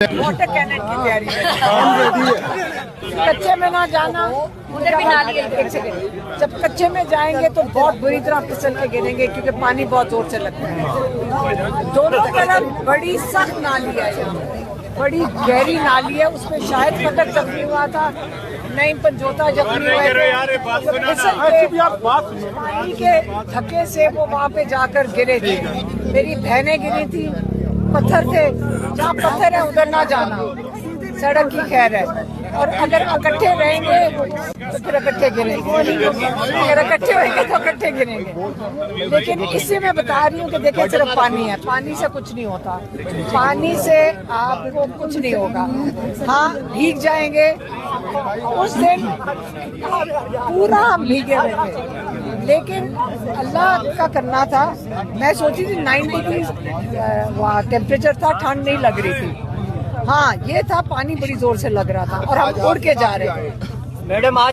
Water cannon की तैयारी कच्चे में ना जाना, उधर भी नाली है। एक सेकंड, जब कच्चे में जाएंगे तो बहुत बुरी तरह फिसल के गिरेंगे क्योंकि पानी बहुत जोर से लगता है। दोनों तरफ बड़ी सख्त नाली है, यहाँ बड़ी गहरी नाली है। उसमें शायद पतक जख्मी हुआ था, नहीं पंजोता जख्मी हुआ है। फिसल के पानी के धक्के से वो वहाँ पे जाकर गिरे थे। मेरी बहनें गिरी थी, पत्थर थे, जहाँ पत्थर है उधर ना जाना, सड़क की खैर है। और अगर इकट्ठे रहेंगे तो फिर इकट्ठे गिरेंगे, अगर इकट्ठे होंगे तो इकट्ठे गिरेंगे। लेकिन इससे मैं बता रही हूँ कि देखिए सिर्फ पानी है, पानी से कुछ नहीं होता, पानी से आपको कुछ नहीं होगा। हाँ भीग जाएंगे, उस दिन पूरा हम भीगे हुए थे, लेकिन अल्लाह का करना था। मैं सोची थी 9 डिग्री वहाँ टेम्परेचर था, ठंड नहीं लग रही थी। हाँ ये था, पानी बड़ी जोर से लग रहा था और हम उड़ के जा रहे थे। मैडम आज